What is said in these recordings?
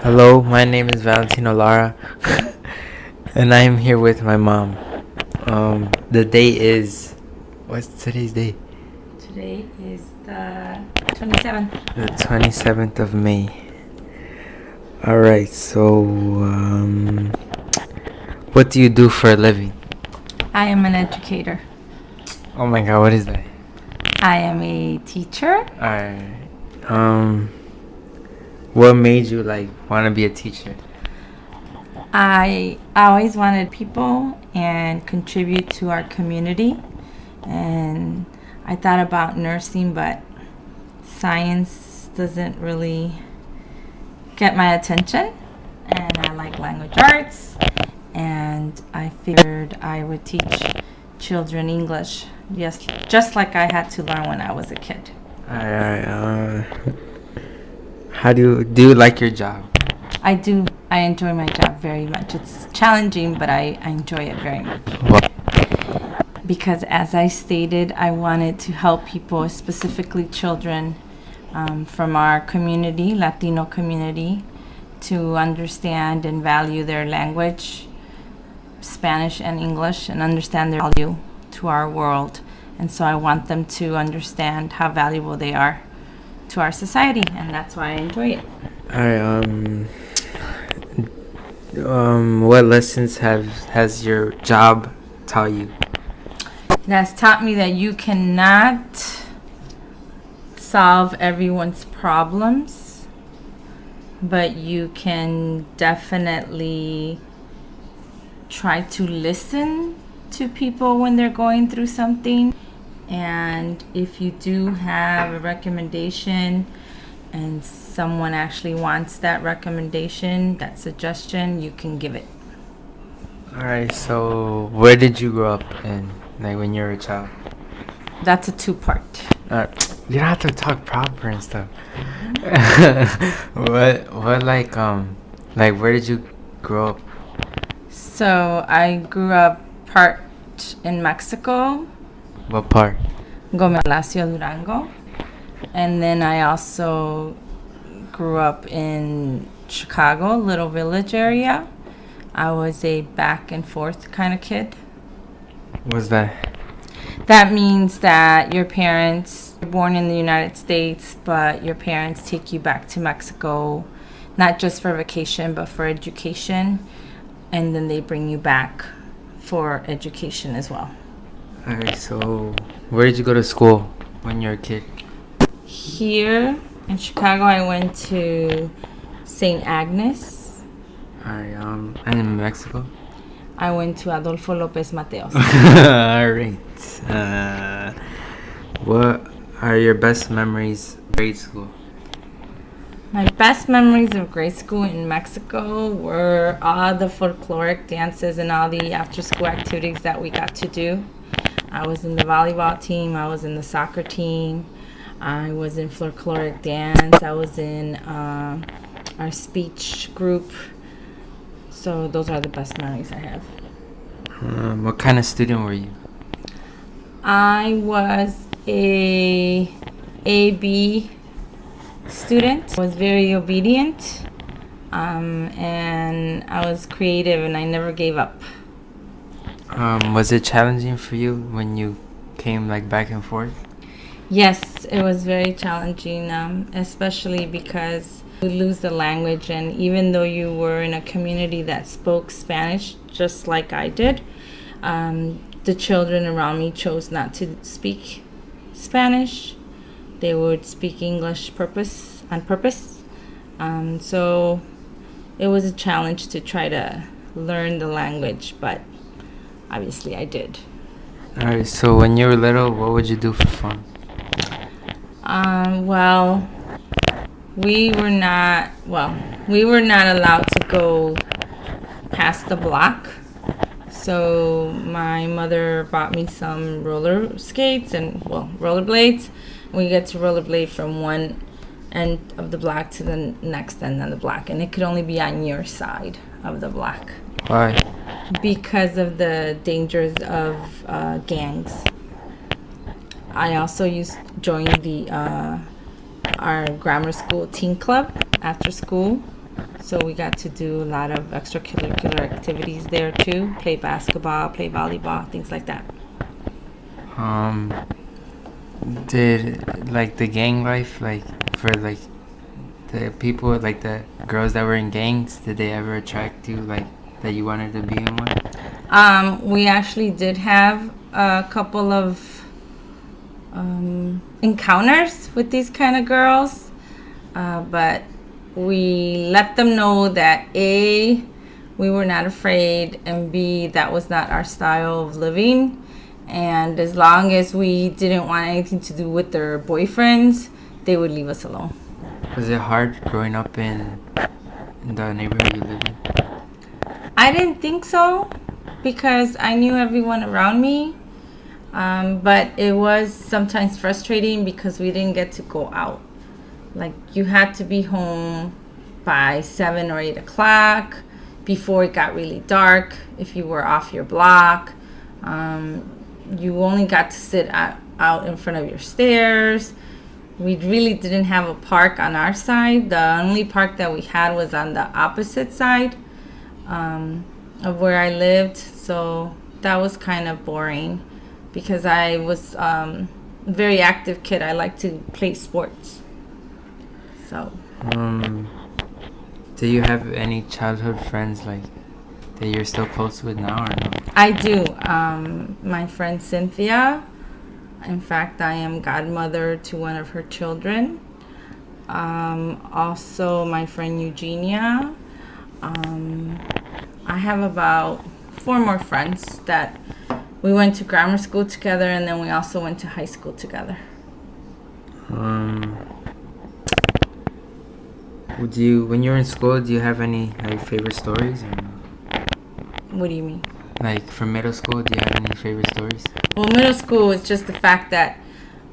Hello, my name is Valentino Lara, and I am here with my mom. The day is, what's today's day? Today is the 27th. The 27th of May. Alright, so, what do you do for a living? I am an educator. Oh my god, what is that? I am a teacher. Alright, what made you, want to be a teacher? I always wanted people and contribute to our community. And I thought about nursing, but science doesn't really get my attention. And I like language arts. And I figured I would teach children English, just like I had to learn when I was a kid. Alright, how do you like your job? I do. I enjoy my job very much. It's challenging, but I enjoy it very much. What? Because as I stated, I wanted to help people, specifically children from our community, Latino community, to understand and value their language, Spanish and English, and understand their value to our world. And so I want them to understand how valuable they are to our society, and that's why I enjoy it. Alright, what lessons has your job taught you? It has taught me that you cannot solve everyone's problems, but you can definitely try to listen to people when they're going through something. And if you do have a recommendation and someone actually wants that recommendation, that suggestion, you can give it. Alright, so where did you grow up in, when you were a child? That's a two-part. You don't have to talk proper and stuff. Where did you grow up? So I grew up part in Mexico, What part? Gomez Palacio, Durango. And then I also grew up in Chicago, little village area. I was a back and forth kind of kid. What's that? That means that your parents were born in the United States, but your parents take you back to Mexico, not just for vacation, but for education. And then they bring you back for education as well. Alright, so where did you go to school when you were a kid? Here in Chicago, I went to St. Agnes. Alright, and in Mexico? I went to Adolfo Lopez Mateos. Alright. What are your best memories of grade school? My best memories of grade school in Mexico were all the folkloric dances and all the after-school activities that we got to do. I was in the volleyball team. I was in the soccer team. I was in folkloric dance. I was in our speech group. So those are the best memories I have. What kind of student were you? I was a AB student. I was very obedient, and I was creative, and I never gave up. Was it challenging for you when you came back and forth? Yes, it was very challenging, especially because you lose the language, and even though you were in a community that spoke Spanish, just like I did, the children around me chose not to speak Spanish. They would speak English on purpose. So it was a challenge to try to learn the language, but obviously I did. Alright, so when you were little, what would you do for fun? Well, we were not allowed to go past the block. So my mother bought me some roller skates and rollerblades. We get to rollerblade from one end of the block to the next end of the block, and it could only be on your side of the block. Why? Because of the dangers of gangs. I also joined our grammar school teen club after school, So we got to do a lot of extracurricular activities there too. Play basketball, play volleyball, things like that. Um, did like the gang life, like for like the people, like the girls that were in gangs, did they ever attract you, like that you wanted to be in one? We actually did have a couple of encounters with these kind of girls, but we let them know that A, we were not afraid, and B, that was not our style of living. And as long as we didn't want anything to do with their boyfriends, they would leave us alone. Was it hard growing up in the neighborhood you live in? I didn't think so because I knew everyone around me. But it was sometimes frustrating because we didn't get to go out. Like, you had to be home by 7 or 8 o'clock before it got really dark if you were off your block. You only got to sit out in front of your stairs. We really didn't have a park on our side. The only park that we had was on the opposite side of where I lived. So that was kind of boring because I was a very active kid. I like to play sports. So. Do you have any childhood friends like that you're still close with now or no? I do. My friend Cynthia. In fact, I am godmother to one of her children. Also, my friend Eugenia. I have about 4 more friends that we went to grammar school together, and then we also went to high school together. When you're in school, do you have any like favorite stories or no? What do you mean? Like from middle school, do you have any favorite stories? Well, middle school is just the fact that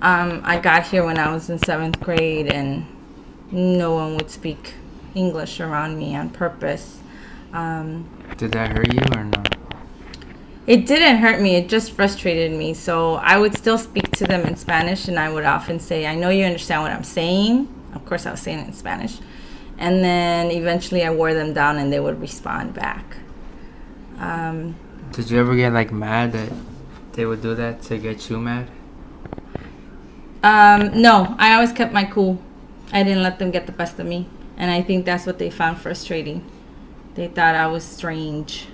I got here when I was in 7th grade and no one would speak English around me on purpose. Did that hurt you or no? It didn't hurt me. It just frustrated me. So I would still speak to them in Spanish, and I would often say, I know you understand what I'm saying. Of course, I was saying it in Spanish. And then eventually I wore them down and they would respond back. Did you ever get like mad that they would do that to get you mad? No, I always kept my cool. I didn't let them get the best of me. And I think that's what they found frustrating. They thought I was strange.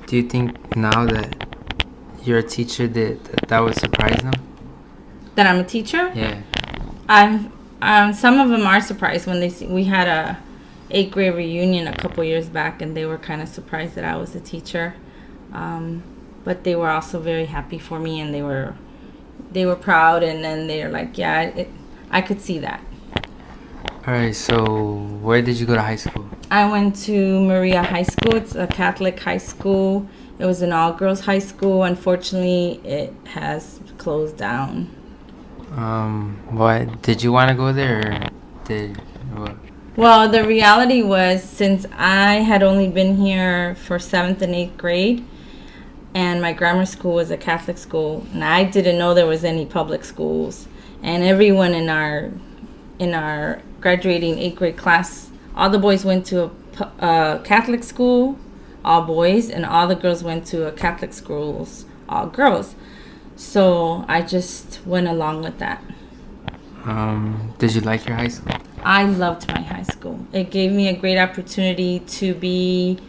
Do you think now that you're a teacher that would surprise them? That I'm a teacher? Yeah. Some of them are surprised when they see. We had a 8th grade reunion a couple years back, and they were kind of surprised that I was a teacher. But they were also very happy for me, and they were proud, and then they're like, yeah, I could see that. All right, so where did you go to high school? I went to Maria High School. It's a Catholic high school. It was an all-girls high school. Unfortunately, it has closed down. What did you want to go there or did what? Well, the reality was, since I had only been here for 7th and 8th grade, and my grammar school was a Catholic school, and I didn't know there was any public schools, and everyone in our graduating 8th grade class, all the boys went to a Catholic school, all boys, and all the girls went to a Catholic schools, all girls. So I just went along with that. Did you like your high school? I loved my high school. It gave me a great opportunity to be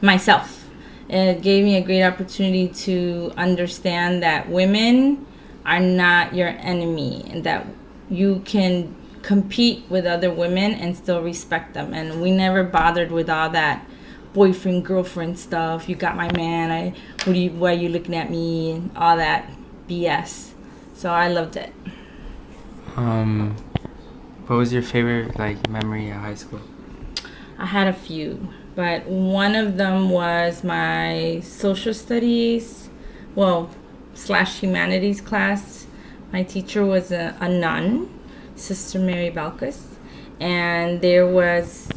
myself. It gave me a great opportunity to understand that women are not your enemy and that you can compete with other women and still respect them. And we never bothered with all that boyfriend, girlfriend stuff. You got my man. Why are you looking at me? And all that BS. So I loved it. What was your favorite memory at high school? I had a few, but one of them was my social studies, / humanities class. My teacher was a nun, Sister Mary Balkus, and there was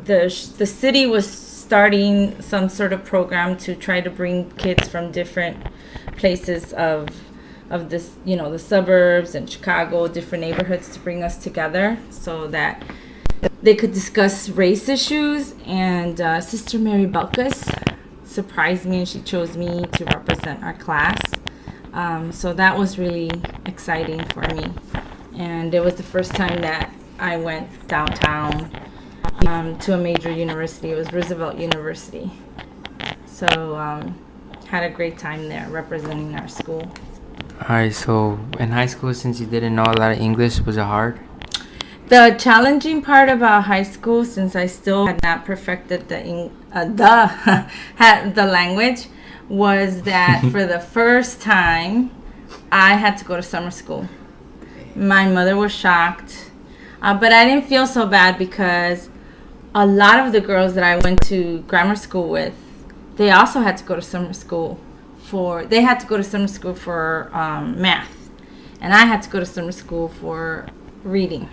the city was starting some sort of program to try to bring kids from different places of this, the suburbs and Chicago, different neighborhoods, to bring us together so that they could discuss race issues. And Sister Mary Belkus surprised me, and she chose me to represent our class. So that was really exciting for me. And it was the first time that I went downtown to a major university. It was Roosevelt University. So had a great time there representing our school. Alright, so in high school, since you didn't know a lot of English, was it hard? The challenging part about high school, since I still had not perfected the language, was that for the first time, I had to go to summer school. My mother was shocked, but I didn't feel so bad because a lot of the girls that I went to grammar school with, they also had to go to summer school for math, and I had to go to summer school for reading.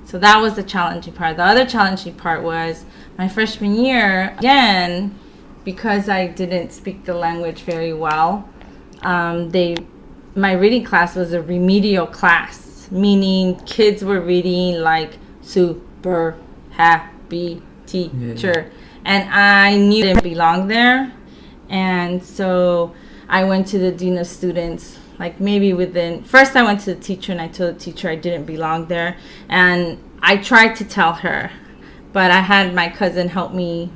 So that was the challenging part. The other challenging part was my freshman year, again, because I didn't speak the language very well. My reading class was a remedial class, meaning kids were reading like super happy teacher. And I knew I didn't belong there. And so I went to the dean of students, like maybe first I went to the teacher and I told the teacher I didn't belong there. And I tried to tell her, but I had my cousin help me.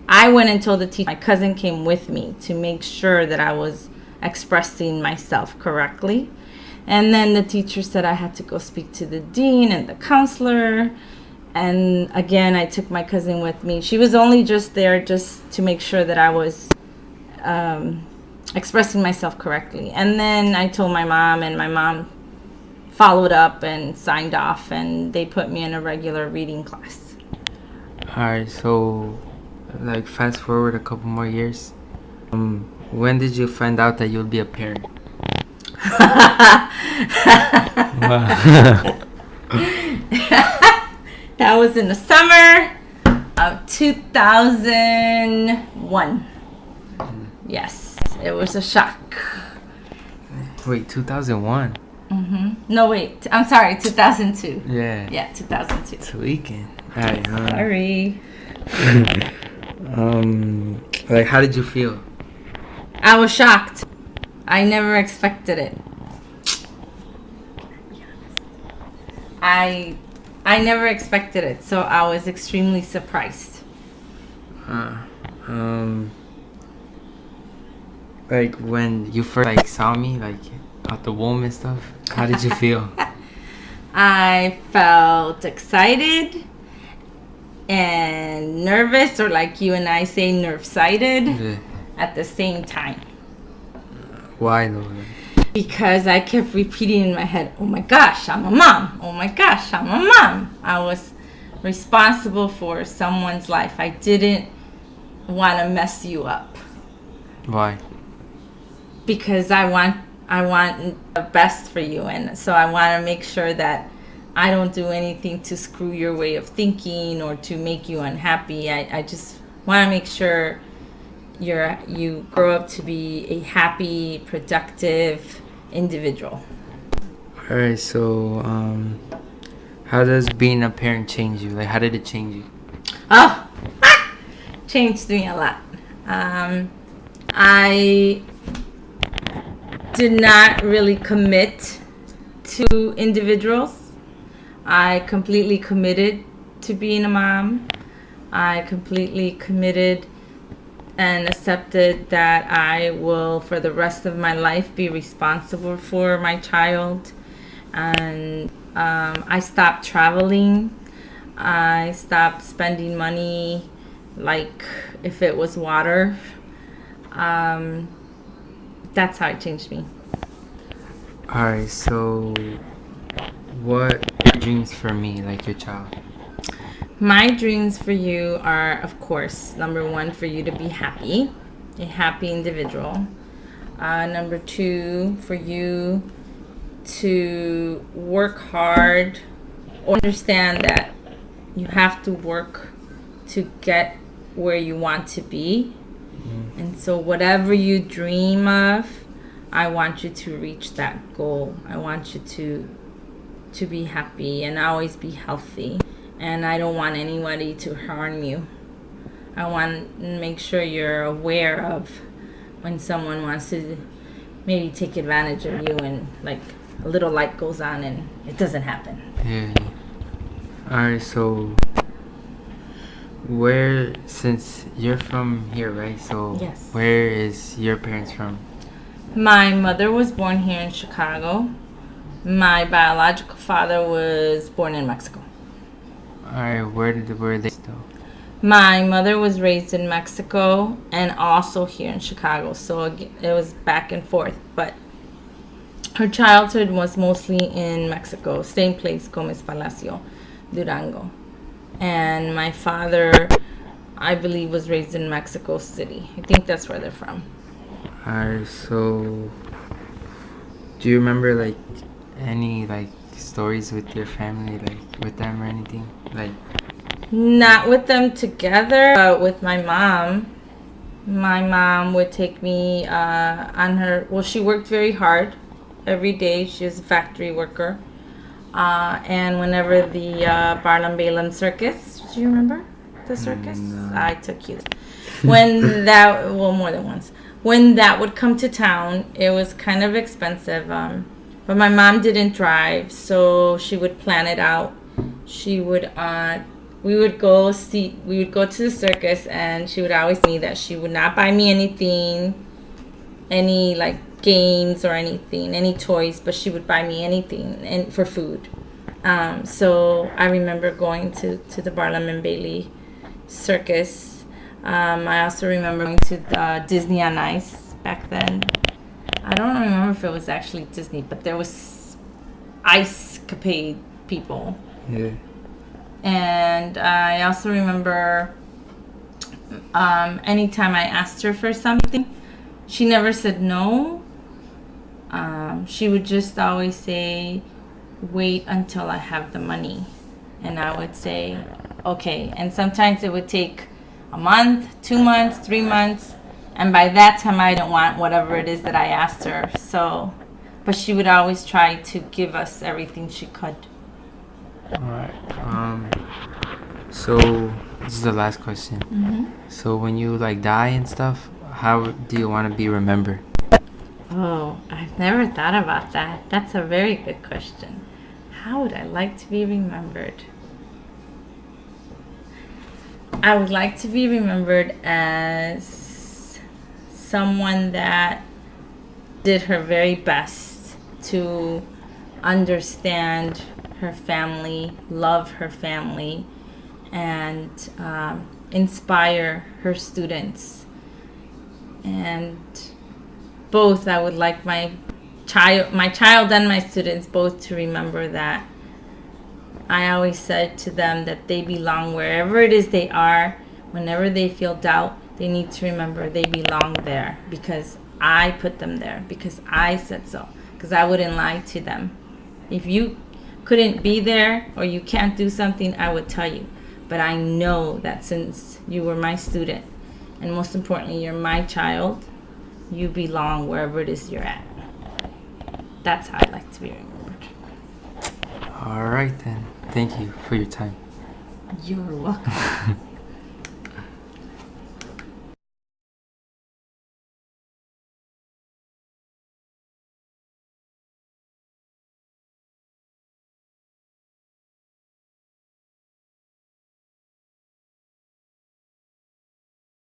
I went and told the teacher. My cousin came with me to make sure that I was expressing myself correctly. And then the teacher said I had to go speak to the dean and the counselor. And again, I took my cousin with me. She was only just there just to make sure that I was expressing myself correctly. And then I told my mom, and my mom followed up and signed off, and they put me in a regular reading class. Alright, so like fast forward a couple more years. When did you find out that you would be a parent? That was in the summer of 2001. Yes, it was a shock. Wait, 2001? No, wait. I'm sorry, 2002. Yeah. Yeah, 2002. It's a weekend. Alright, Sorry. like, how did you feel? I was shocked. I never expected it. I never expected it, so I was extremely surprised. Like when you first saw me out the womb and stuff, how did you feel? I felt excited and nervous, or like you and I say, nerve-sighted at the same time. Why though? Because I kept repeating in my head, oh my gosh, I'm a mom. Oh my gosh, I'm a mom. I was responsible for someone's life. I didn't want to mess you up. Why? Because I want the best for you, and so I want to make sure that I don't do anything to screw your way of thinking or to make you unhappy. I just want to make sure you grow up to be a happy, productive individual. All right, so how does being a parent change you? Like, how did it change you? Oh, changed me a lot. I did not really commit to individuals. I completely committed to being a mom. I completely committed and accepted that I will, for the rest of my life, be responsible for my child. And I stopped traveling. I stopped spending money like if it was water. That's how it changed me. Alright, so what are your dreams for me, like your child? My dreams for you are, of course, number one, for you to be happy, a happy individual. Number two, for you to work hard, or understand that you have to work to get where you want to be. And so whatever you dream of, I want you to reach that goal. I want you to be happy and always be healthy. and I don't want anybody to harm you. I want to make sure you're aware of when someone wants to maybe take advantage of you, and like a little light goes on and it doesn't happen. Yeah. Alright, so since you're from here, right? So Yes. where is your parents from? My mother was born here in Chicago. My biological father was born in Mexico. Alright, were they still? My mother was raised in Mexico and also here in Chicago, so it was back and forth. But her childhood was mostly in Mexico, same place, Gomez Palacio, Durango. And my father, I believe, was raised in Mexico City. I think that's where they're from. Alright, so do you remember like any like stories with your family, like with them or anything? Like Not with them together, but with my mom. My mom would take me on her. Well, she worked very hard every day. She was a factory worker. And whenever the Barnum Balaam circus, do you remember the circus? No. I took you. When that, well, more than once. When that would come to town, it was kind of expensive. But my mom didn't drive, so she would plan it out. She would, we would go to the circus, and she would always tell me that she would not buy me anything, any like games or anything, any toys, but she would buy me anything and for food. So I remember going to the Barnum and Bailey circus. I also remember going to Disney on Ice back then. I don't remember if it was actually Disney, but there was ice-capade people. yeah. And I also remember anytime I asked her for something, she never said no. She would just always say, wait until I have the money. And I would say, okay. And sometimes it would take a month, 2 months, 3 months. And by that time, I didn't want whatever it is that I asked her. So, but she would always try to give us everything she could. Alright. So this is the last question. Mm-hmm. So when you like die and stuff, how do you want to be remembered? Oh, I've never thought about that. That's a very good question. How would I like to be remembered? I would like to be remembered as someone that did her very best to understand her family, love her family, and inspire her students. And both, I would like my child and my students both to remember that. I always said to them that they belong wherever it is they are. Whenever they feel doubt, they need to remember they belong there because I put them there, because I said so, because I wouldn't lie to them. If you couldn't be there or you can't do something, I would tell you. But I know that since you were my student, and most importantly, you're my child, you belong wherever it is you're at. That's how I'd like to be remembered. Alright then. Thank you for your time. You're welcome.